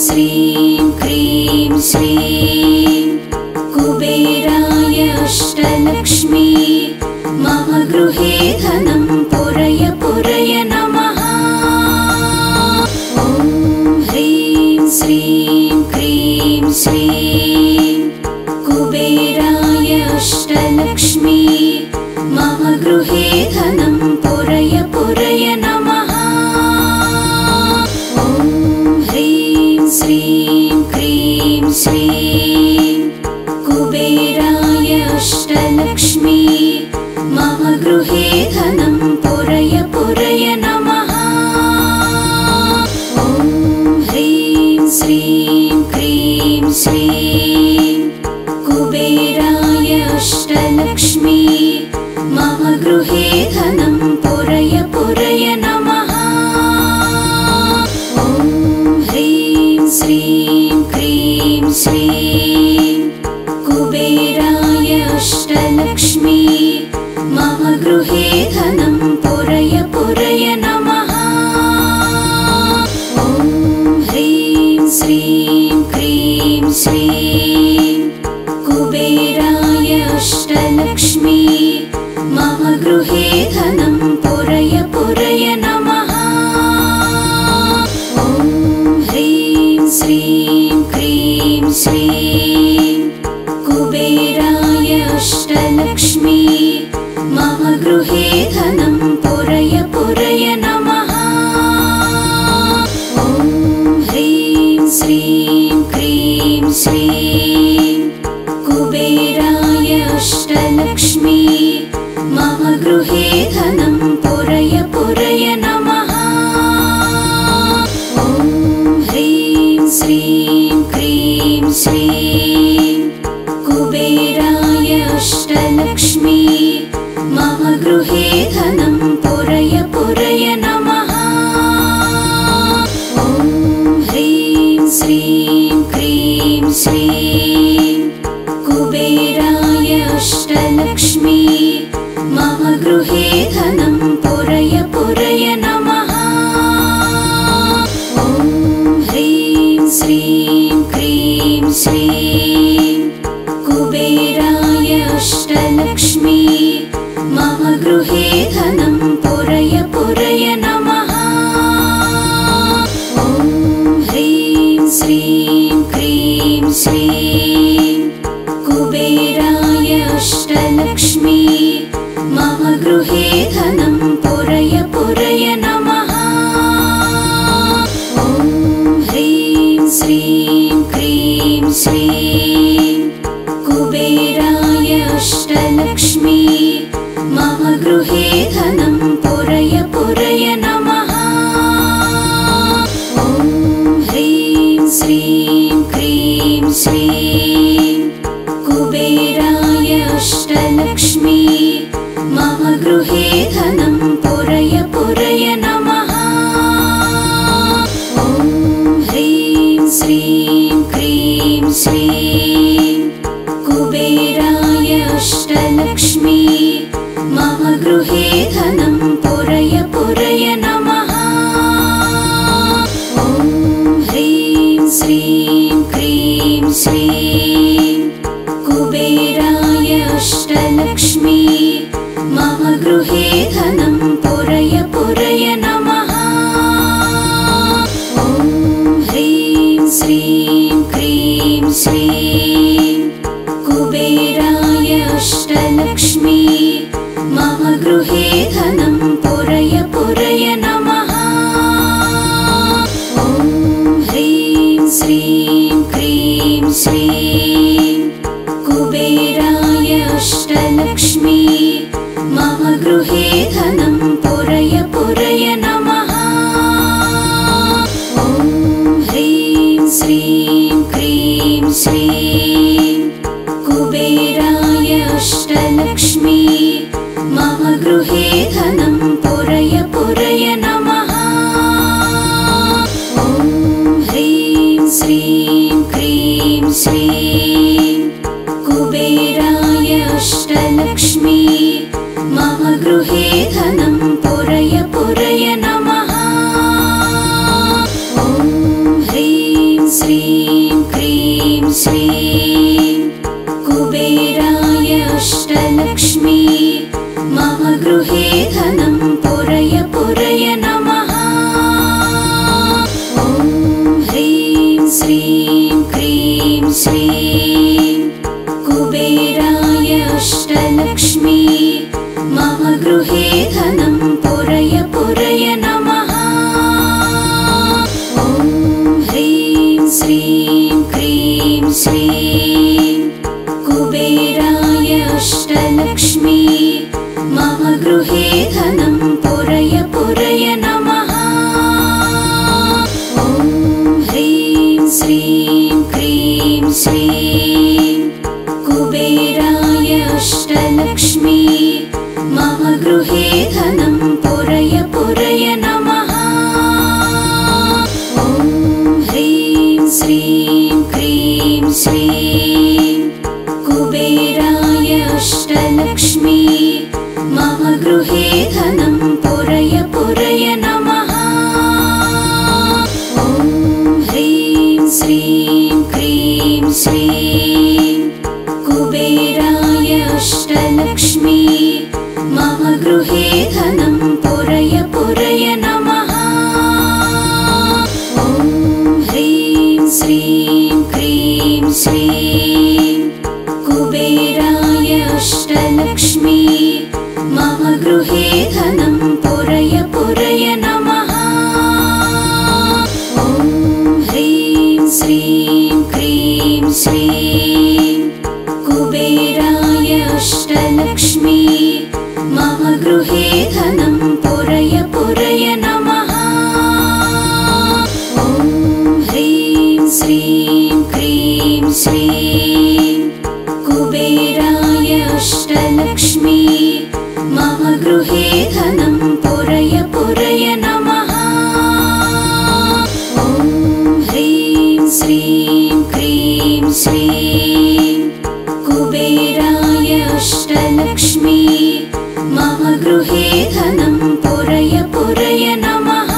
श्रीं क्रीं श्रीं कुबेराय अष्टलक्ष्मी मम गृहे धनं पुरय पुरय नमः। ॐ ह्रीं श्रीं क्रीं श्रीं कुबेराय अष्टलक्ष्मी मम गृहे धनं पुरय पुरय नमः। ॐ ह्रीं श्रीं क्रीं श्रीं कुबेराय अष्टलक्ष्मी मम गृहे धनं पुरय पुरय नमः। ॐ ह्रीं श्रीं क्रीं श्रीं कुबेराय अष्टलक्ष्मी मम गृहे धनं पुरय पुरय नमः। ॐ ह्रीं श्रीं क्रीं श्रीं कुबेराय अष्टलक्ष्मी मम गृहे धनं पुरय पुरय नमः। ॐ ह्रीं श्रीं क्रीं श्रीं कुबेराय अष्टलक्ष्मी मम गृहे धनं पुरय पुरय नमः। ॐ ह्रीं श्रीं क्रीं श्रीं कुबेराय अष्टलक्ष्मी मम गृहे धनं पुरय पुरय नमः। ॐ ह्रीं श्रीं क्रीं श्रीं कुबेराय अष्टलक्ष्मी मम गृहे धनं पुरय पुरय नमः। ॐ ह्रीं श्रीं क्रीं श्रीं कुबेराय अष्टलक्ष्मी मम गृहे धनं पुरय पुरय नमः। ॐ ह्रीं श्रीं क्रीं श्रीं कुबेराय अष्टलक्ष्मी मम गृहे धनं पुरय पुरय नमः। ॐ ह्रीं श्रीं क्रीं श्रीं कुबेराय अष्टलक्ष्मी मम गृहे धनं पुरय पुरय नमः। ॐ ह्रीं श्रीं क्रीं श्रीं कुबेराय अष्टलक्ष्मी मम गृहे धनं पुरय पुरय नमः। ॐ ह्रीं श्रीं क्रीं श्रीं कुबेराय अष्टलक्ष्मी मम गृहे धनं पुरय पुरय नमः। ॐ ह्रीं श्रीं क्रीं श्रीं कुबेराय अष्टलक्ष्मी मम गृहे धनं पुरय पुरय नमः। ॐ ह्रीं श्रीं क्रीं श्रीं कुबेराय अष्टलक्ष्मी मम गृहे धनं पुरय पुरय नमः। ॐ ह्रीं श्रीं क्रीं श्रीं कुबेराय अष्टलक्ष्मी मम गृहे धनं पुरय पुरय नमः। ॐ ह्रीं श्रीं क्रीं श्रीं कुबेराय अष्टलक्ष्मी मम गृहे धनं पुरय पुरय नमः। ॐ ह्रीं श्रीं क्रीं श्रीं कुबेराय अष्टलक्ष्मी मम गृहे धनं पुरय पुरय नमः। ॐ ह्रीं श्रीं क्रीं श्रीं कुबेराय अष्टलक्ष्मी मम गृहे धनं पुरय पुरय नमः। ॐ ह्रीं श्रीं क्रीं श्रीं कुबेराय अष्टलक्ष्मी मम गृहे धनं पुरय पुरय नमः। ॐ ह्रीं श्रीं कुबेराय अष्टलक्ष्मी मम गृहे धनं पुरय पुरय नमः। ॐ ह्रीं श्रीं क्रीं श्रीं कुबेराय अष्टलक्ष्मी मम गृहे धनं पुरय पुरय नमः। ॐ ह्रीं श्रीं क्रीं श्रीं कुबेराय अष्टलक्ष्मी मम गृहे धनं पुरय पुरय नमः। ॐ ह्रीं श्रीं क्रीं श्रीं कुबेराय अष्टलक्ष्मी मम गृहे धनं पुरय पुरय नमः। ॐ ह्रीं श्रीं क्रीं श्रीं कुबेराय अष्टलक्ष्मी मम गृहे धनं पुरय पुरय नमः। ॐ ह्रीं श्रीं क्रीं श्रीं कुबेराय अष्टलक्ष्मी मम गृहे धनं पुरय पुरय नमः। ॐ ह्रीं श्रीं क्रीं श्रीं कुबेराय अष्टलक्ष्मी मम गृहे धनं पुरय पुरय नमः। ॐ ह्रीं श्रीं क्रीं श्रीं कुबेराय अष्टलक्ष्मी मम गृहे धनं पुरय पुरय नमः।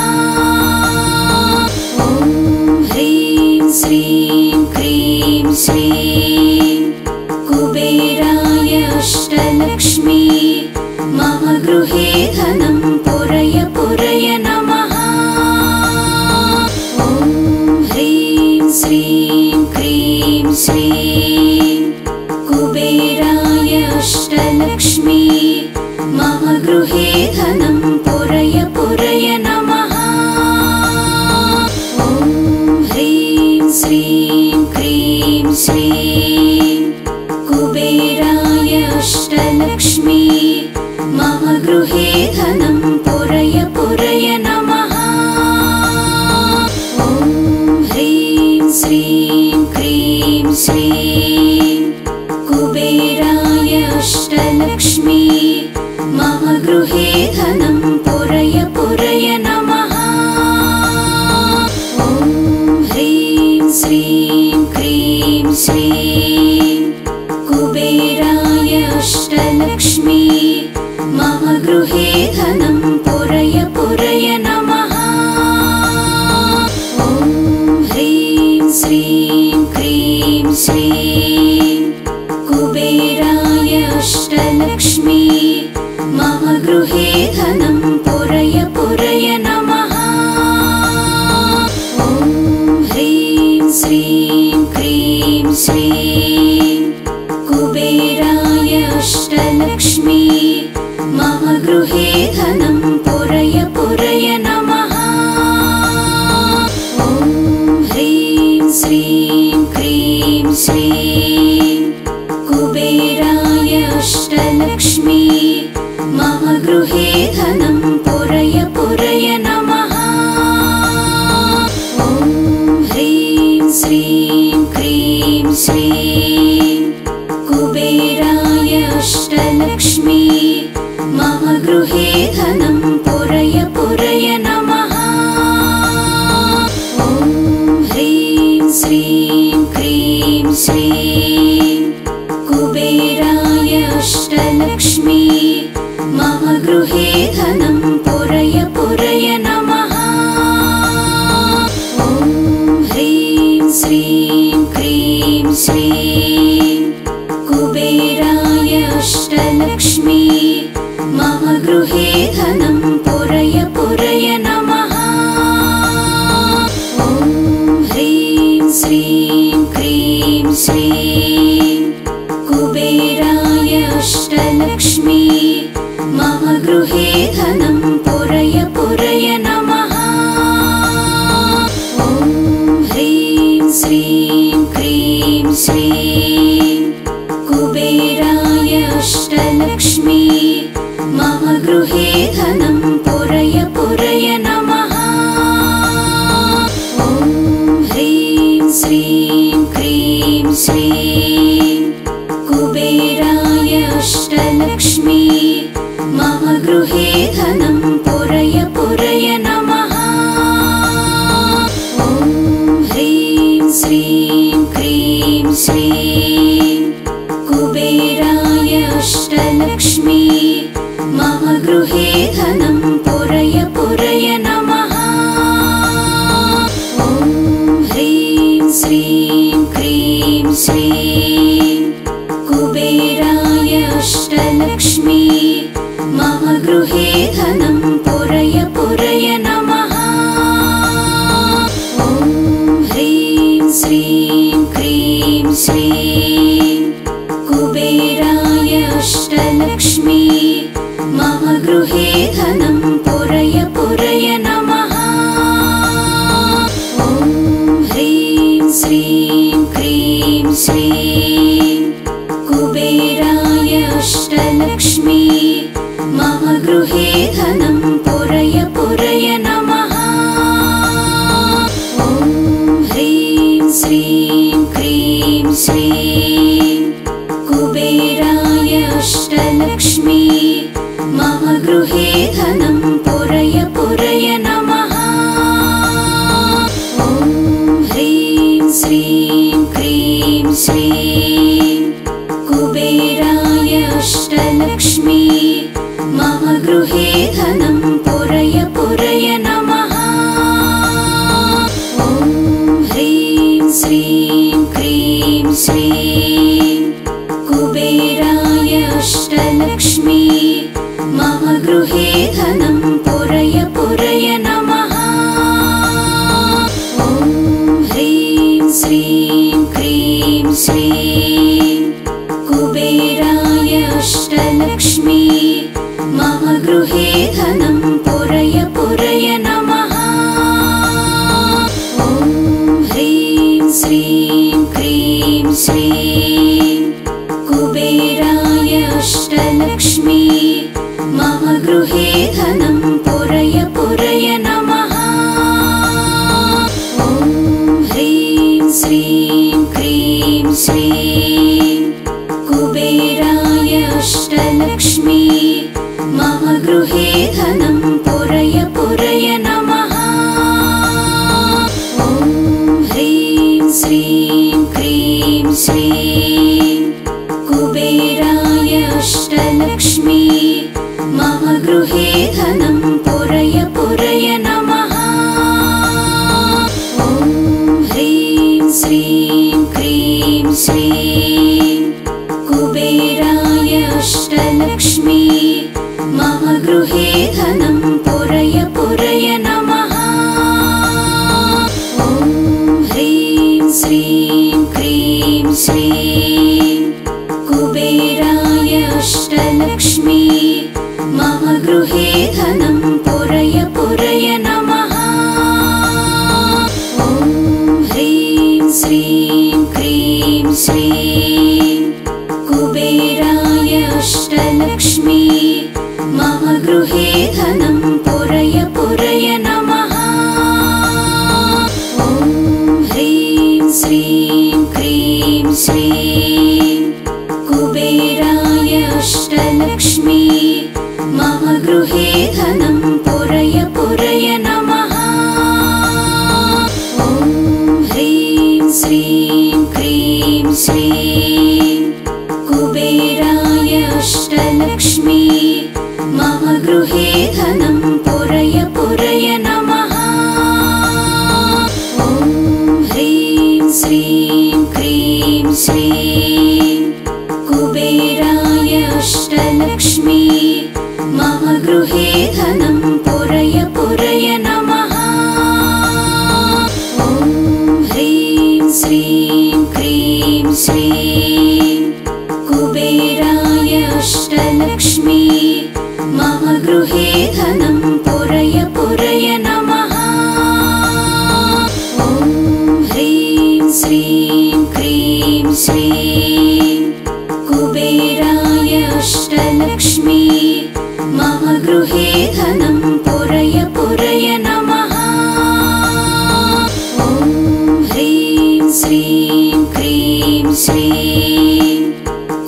ॐ ह्रीं श्रीं क्रीं श्रीं कुबेराय अष्टलक्ष्मी मम गृहे धनं पुरय पुरय नमः। ॐ ह्रीं श्रीं क्रीं श्रीं कुबेराय अष्टलक्ष्मी मम गृहे धनं पुरय पुरय नमः। ॐ ह्रीं श्रीं क्रीं श्रीं कुबेराय अष्टलक्ष्मी मम गृहे धनं पुरय पुरय नमः। ॐ ह्रीं श्रीं क्रीं श्रीं कुबेराय अष्टलक्ष्मी मम गृहे धनं पुरय पुरय नमः। ॐ ह्रीं श्रीं क्रीं श्रीं कुबेराय अष्टलक्ष्मी मम गृहे धनं पुरय पुरय नमः। ॐ ह्रीं श्रीं क्रीं श्रीं कुबेराय अष्टलक्ष्मी मम गृहे धनं पुरय पुरय नमः। ॐ ह्रीं श्रीं क्रीं श्रीं कुबेराय अष्टलक्ष्मी मम गृहे धनं पुरय पुरय नमः। ॐ ह्रीं श्रीं क्रीं श्रीं कुबेराय अष्टलक्ष्मी मम गृहे धनं पुरय पुरय नमः। ॐ ह्रीं श्रीं क्रीं श्रीं कुबेराय अष्टलक्ष्मी मम गृहे धनं पुरय पुरय नमः। ॐ ह्रीं श्रीं क्रीं श्रीं कुबेराय अष्टलक्ष्मी मम गृहे धनं पुरय पुरय नमः। ॐ ह्रीं श्रीं क्रीं श्रीं श्रीं कुबेराय अष्टलक्ष्मी मम गृहे धनं पुरय पुरय नमः। ॐ ह्रीं श्रीं क्रीं श्रीं कुबेराय अष्टलक्ष्मी मम गृहे धनं पुरय पुरय नमः। ॐ ह्रीं श्रीं क्रीं श्रीं कुबेराय अष्टलक्ष्मी मम गृहे धनं पुरय पुरय नमः। ॐ ह्रीं श्रीं क्रीं श्रीं कुबेराय अष्टलक्ष्मी मम गृहे धनं पुरय पुरय नमः। ॐ ह्रीं श्रीं क्रीं श्रीं कुबेराय अष्टलक्ष्मी मम गृहे धनं पुरय पुरय नमः। ॐ ह्रीं श्रीं क्रीं श्रीं कुबेराय अष्टलक्ष्मी मम गृहे धनं पुरय पुरय नमः। ॐ ह्रीं श्रीं क्रीं श्रीं कुबेराय अष्टलक्ष्मी मम गृहे धनं पुरय पुरय नमः। ॐ ह्रीं श्रीं क्रीं श्रीं कुबेराय अष्टलक्ष्मी मम गृहे धनं पुरय पुरय नमः। ॐ ह्रीं श्रीं क्रीं श्रीं कुबेराय अष्टलक्ष्मी मम गृहे धनं पुरय पुरय नमः। ॐ ह्रीं श्रीं क्रीं श्रीं कुबेराय अष्टलक्ष्मी मम गृहे धनं पुरय पुरय नमः। ॐ ह्रीं श्रीं क्रीं श्रीं कुबेराय अष्टलक्ष्मी मम गृहे धनं पुरय पुरय नमः। ॐ ह्रीं श्रीं क्रीं श्रीं कुबेराय अष्टलक्ष्मी मम गृहे धनं पुरय पुरय नमः। ॐ ह्रीं श्रीं क्रीं श्रीं कुबेराय अष्टलक्ष्मी मम गृहे धनं पुरय पुरय नमः। ॐ ह्रीं श्रीं क्रीं श्रीं कुबेराय अष्टलक्ष्मी मम गृहे धनं पुरय पुरय नमः। ॐ ह्रीं श्रीं क्रीं श्रीं कुबेराय अष्टलक्ष्मी मम गृहे धनं पुरय पुरय नमः। ॐ ह्रीं श्रीं क्रीं श्रीं कुबेराय अष्टलक्ष्मी मम गृहे धनं पुरय पुरय नमः। ॐ ह्रीं श्रीं क्रीं श्रीं कुबेराय अष्टलक्ष्मी मम गृहे धनं पुरय पुरय नमः। ॐ ह्रीं श्रीं क्रीं श्रीं कुबेराय अष्टलक्ष्मी मम गृहे धनं पुरय पुरय नमः। ॐ ह्रीं श्रीं क्रीं श्रीं कुबेराय अष्टलक्ष्मी मम गृहे धनं पुरय पुरय नमः। ॐ ह्रीं श्रीं क्रीं श्रीं कुबेराय अष्टलक्ष्मी मम गृहे धनं पुरय पुरय नमः। ॐ ह्रीं श्रीं क्रीं श्रीं कुबेराय अष्टलक्ष्मी मम गृहे धनं पुरय पुरय नमः। ॐ ह्रीं श्रीं क्रीं श्रीं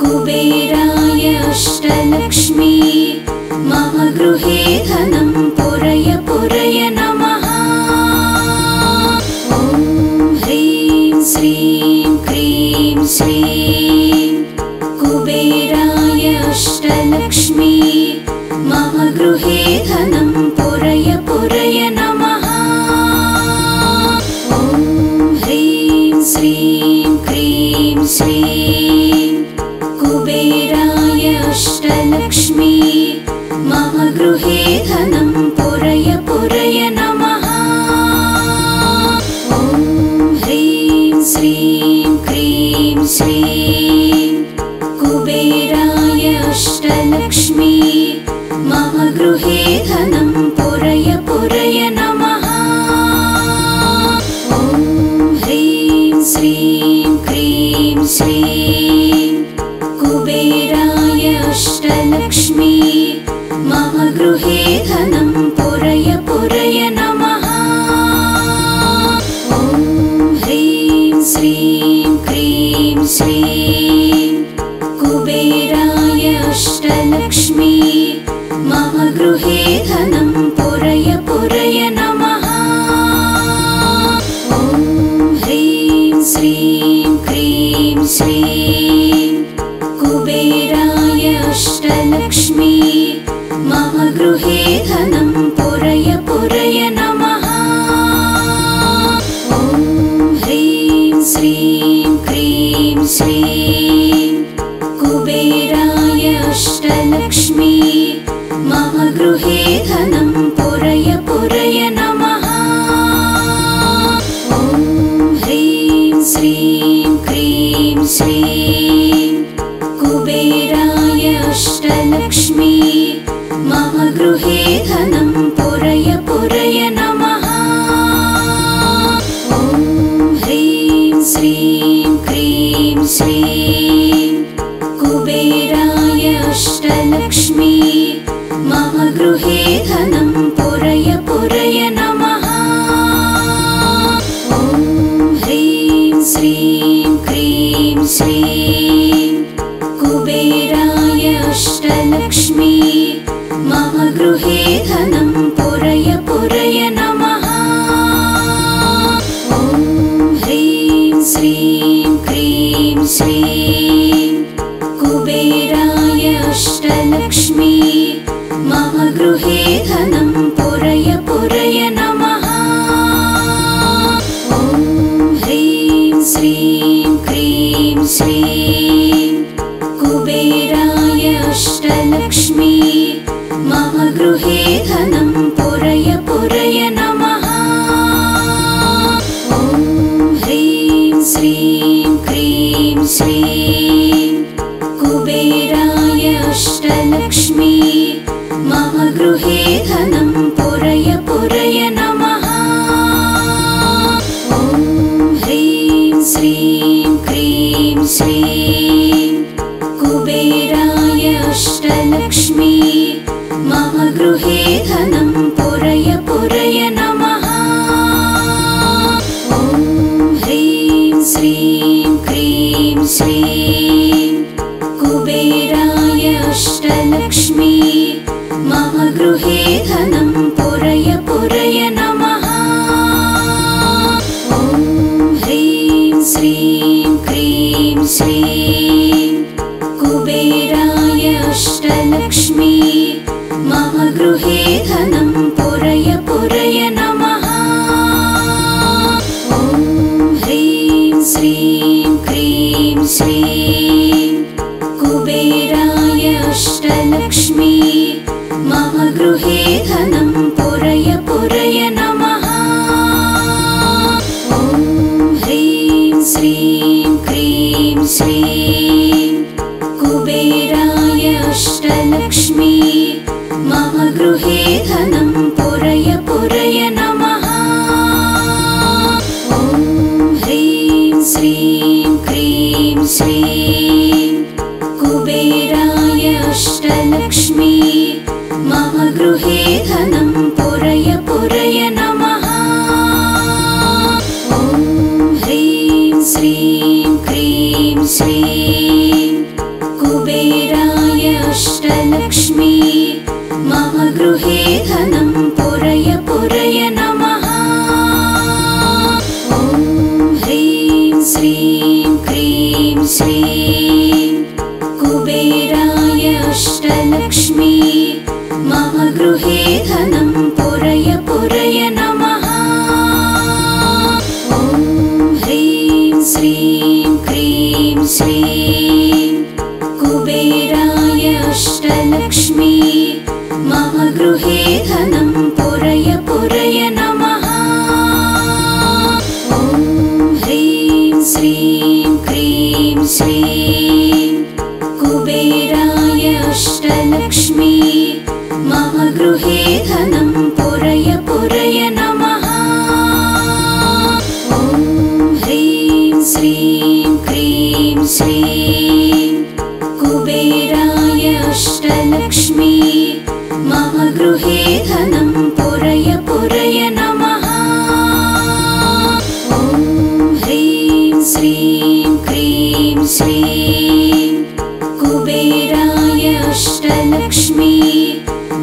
कुबेराय अष्टलक्ष्मी मम गृहे धनं पुरय पुरय नमः। ॐ ह्रीं श्रीं क्रीं श्रीं कुबेराय अष्टलक्ष्मी मम गृहे धनं पुरय पुरय नमः। ॐ ह्रीं श्रीं क्रीं श्रीं कुबेराय अष्टलक्ष्मी मम गृहे धनं पुरय पुरय नमः। ॐ ह्रीं श्रीं क्रीं श्रीं कुबेराय अष्टलक्ष्मी मम गृहे धनं पुरय पुरय नमः। ॐ ह्रीं श्रीं क्रीं श्रीं कुबेराय अष्टलक्ष्मी मम गृहे धनं पुरय पुरय नमः। ॐ ह्रीं श्रीं क्रीं श्रीं कुबेराय अष्टलक्ष्मी मम गृहे धनं पुरय पुरय नमः। ॐ ह्रीं श्रीं क्रीं श्रीं कुबेराय अष्टलक्ष्मी मम गृहे धनं पुरय पुरय नमः। ॐ ह्रीं श्रीं क्रीं श्रीं कुबेराय अष्टलक्ष्मी मम गृहे धनं पुरय पुरय नमः। ॐ ह्रीं श्रीं क्रीं श्रीं कुबेराय अष्टलक्ष्मी मम गृहे धनं पुरय पुरय नमः। ॐ ह्रीं श्रीं क्रीं श्रीं कुबेराय अष्टलक्ष्मी मम गृहे धनं पुरय पुरय नमः। ॐ ह्रीं श्रीं क्रीं श्रीं कुबेराय अष्टलक्ष्मी मम गृहे धनं पुरय पुरय नमः। ॐ ह्रीं श्रीं क्रीं श्रीं कुबेराय अष्टलक्ष्मी मम गृहे धनं पुरय पुरय नमः। ॐ ह्रीं श्रीं क्रीं श्रीं कुबेराय अष्टलक्ष्मी मम गृहे धनं पुरय पुरय नमः। ॐ ह्रीं श्रीं क्रीं श्रीं कुबेराय अष्टलक्ष्मी मम गृहे धनं पुरय पुरय नमः। ॐ ह्रीं श्रीं क्रीं श्रीं कुबेराय अष्टलक्ष्मी मम गृहे धनं पुरय पुरय नमः। ॐ ह्रीं श्रीं क्रीं श्रीं कुबेराय अष्टलक्ष्मी मम गृहे धनं पुरय पुरय नमः। ॐ ह्रीं श्रीं क्रीं श्रीं कुबेराय अष्टलक्ष्मी मम गृहे धनं पुरय पुरय नमः। ॐ ह्रीं श्रीं क्रीं श्रीं श्रीं कुबेराय अष्टलक्ष्मी मम गृहे धनं पुरय पुरय नमः। ॐ ह्रीं श्रीं क्रीं श्रीं कुबेराय अष्टलक्ष्मी मम गृहे धनं पुरय पुरय नमः। ॐ ह्रीं श्रीं क्रीं श्रीं कुबेराय अष्टलक्ष्मी मम गृहे धनं पुरय पुरय नमः। ॐ ह्रीं श्रीं क्रीं श्रीं कुबेराय अष्टलक्ष्मी मम गृहे धनं पुरय पुरय नमः। ॐ ह्रीं श्रीं क्रीं श्रीं कुबेराय अष्टलक्ष्मी मम गृहे धनं पुरय पुरय नमः। ॐ ह्रीं श्रीं क्रीं श्रीं कुबेराय अष्टलक्ष्मी मम गृहे धनं पुरय पुरय नमः। ॐ ह्रीं श्रीं क्रीं श्रीं कुबेराय अष्टलक्ष्मी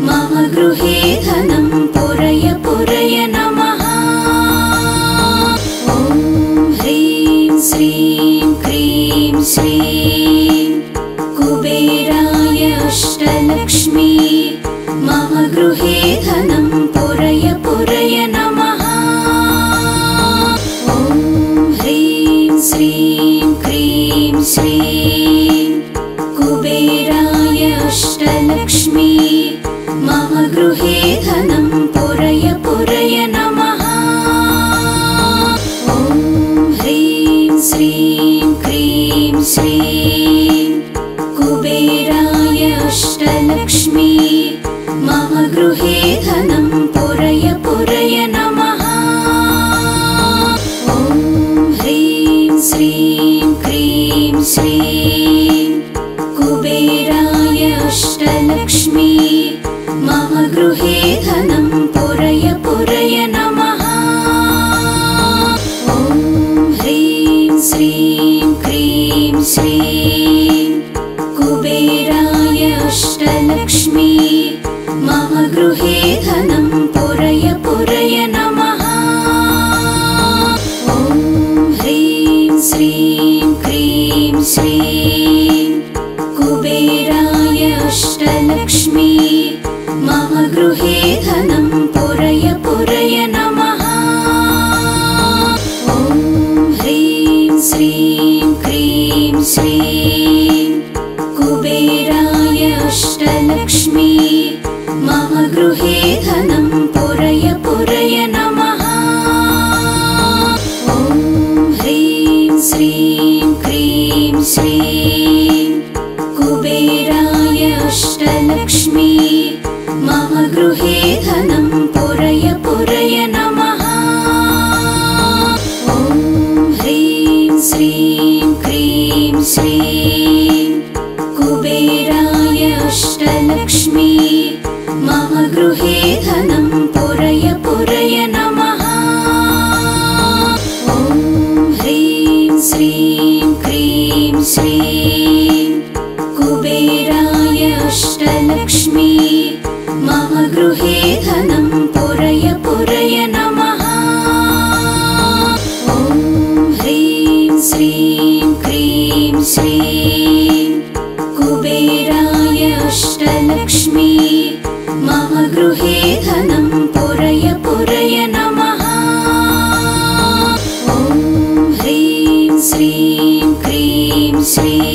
मम गृहे धनं पुरय पुरय नमः। ॐ ह्रीं श्रीं क्रीं श्रीं कुबेराय अष्टलक्ष्मी मम गृहे धनं पुरय पुरय नमः। ॐ ह्रीं श्रीं क्रीं श्रीं कुबेराय अष्टलक्ष्मी मम गृहे धनं पुरय पुरय नमः। ॐ ह्रीं श्रीं क्रीं श्रीं कुबेराय अष्टलक्ष्मी मम गृहे धनं पुरय पुरय नमः। ॐ ह्रीं श्रीं क्रीं श्रीं कुबेराय अष्टलक्ष्मी मम गृहे धनं पुरय पुरय नमः। ॐ ह्रीं श्रीं क्रीं श्रीं कुबेराय अष्टलक्ष्मी मम गृहे धनं पुरय पुरय नमः। ॐ ह्रीं श्रीं क्रीं श्रीं कुबेराय अष्टलक्ष्मी मम गृहे धनं पुरय पुरय नमः। ॐ ह्रीं श्रीं क्रीं श्रीं कुबेराय अष्टलक्ष्मी मम गृहे धनं पुरय पुरय नमः। ॐ ह्रीं श्रीं क्रीं श्रीं कुबेराय अष्टलक्ष्मी मम गृहे धनं पुरय पुरय नमः। ॐ ह्रीं श्रीं क्रीं श्रीं कुबेराय अष्टलक्ष्मी मम गृहे धनं पुरय पुरय नमः। ॐ ह्रीं श्रीं क्रीं श्रीं कुबेराय अष्टलक्ष्मी मम गृहे धनं पुरय पुरय नमः। ॐ ह्रीं श्रीं क्रीं श्रीं कुबेराय अष्टलक्ष्मी मम गृहे धनं पुरय पुरय नमः। ॐ ह्रीं श्रीं क्रीं श्रीं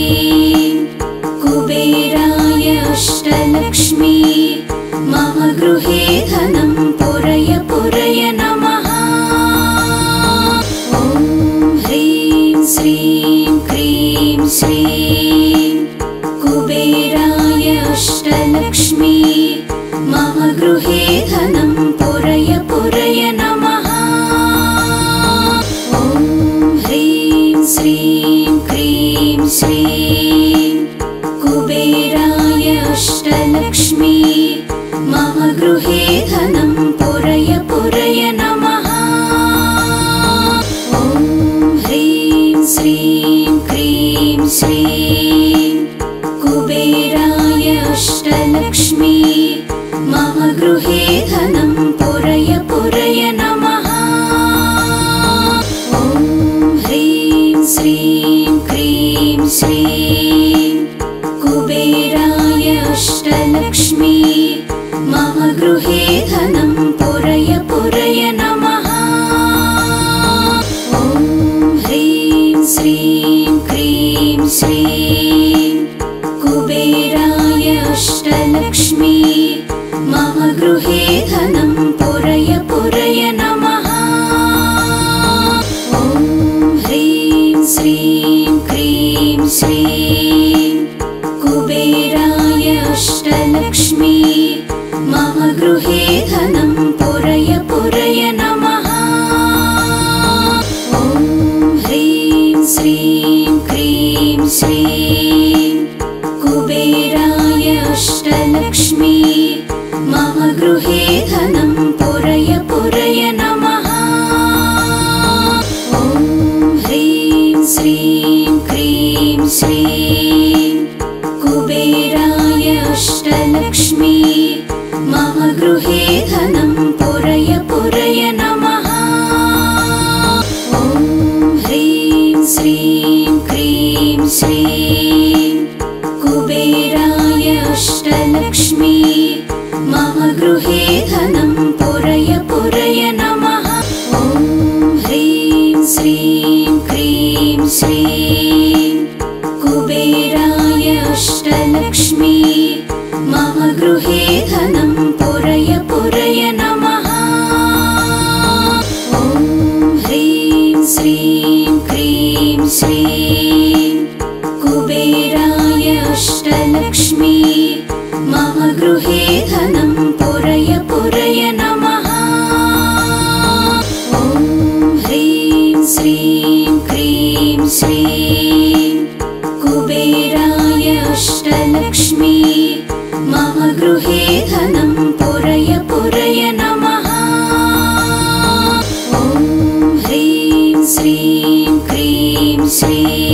श्रीं कुबेराय अष्टलक्ष्मी मम गृहे धनं पुरय पुरय नमः। ॐ ह्रीं श्रीं क्रीं श्रीं कुबेराय अष्टलक्ष्मी मम गृहे धनं पुरय पुरय नमः। ॐ ह्रीं श्रीं क्रीं श्रीं कुबेराय अष्टलक्ष्मी मम गृहे धनं पुरय पुरय नमः। ॐ ह्रीं श्रीं क्रीं श्रीं कुबेराय अष्टलक्ष्मी मम गृहे धनं पुरय पुरय नमः। ॐ ह्रीं श्रीं क्रीं श्रीं कुबेराय अष्टलक्ष्मी मम गृहे धनं पुरय पुरय नमः। ॐ ह्रीं श्रीं क्रीं श्रीं कुबेराय अष्टलक्ष्मी मम गृहे धनं पुरय पुरय नमः। ॐ ह्रीं श्रीं क्रीं श्रीं कुबेराय अष्टलक्ष्मी मम गृहे धनं पुरय पुरय नमः। ॐ ह्रीं श्रीं क्रीं श्रीं कुबेराय अष्टलक्ष्मी मम गृहे धनं पुरय पुरय नमः। ॐ ह्रीं श्रीं क्रीं श्रीं कुबेराय अष्टलक्ष्मी मम गृहे धनं पुरय पुरय नमः। ॐ ह्रीं श्रीं क्रीं श्रीं कुबेराय अष्टलक्ष्मी मम गृहे धनं पुरय पुरय नमः। ॐ ह्रीं श्रीं क्रीं श्रीं कुबेराय अष्टलक्ष्मी मम गृहे धनं पुरय पुरय नमः। ॐ ह्रीं श्रीं क्रीं श्रीं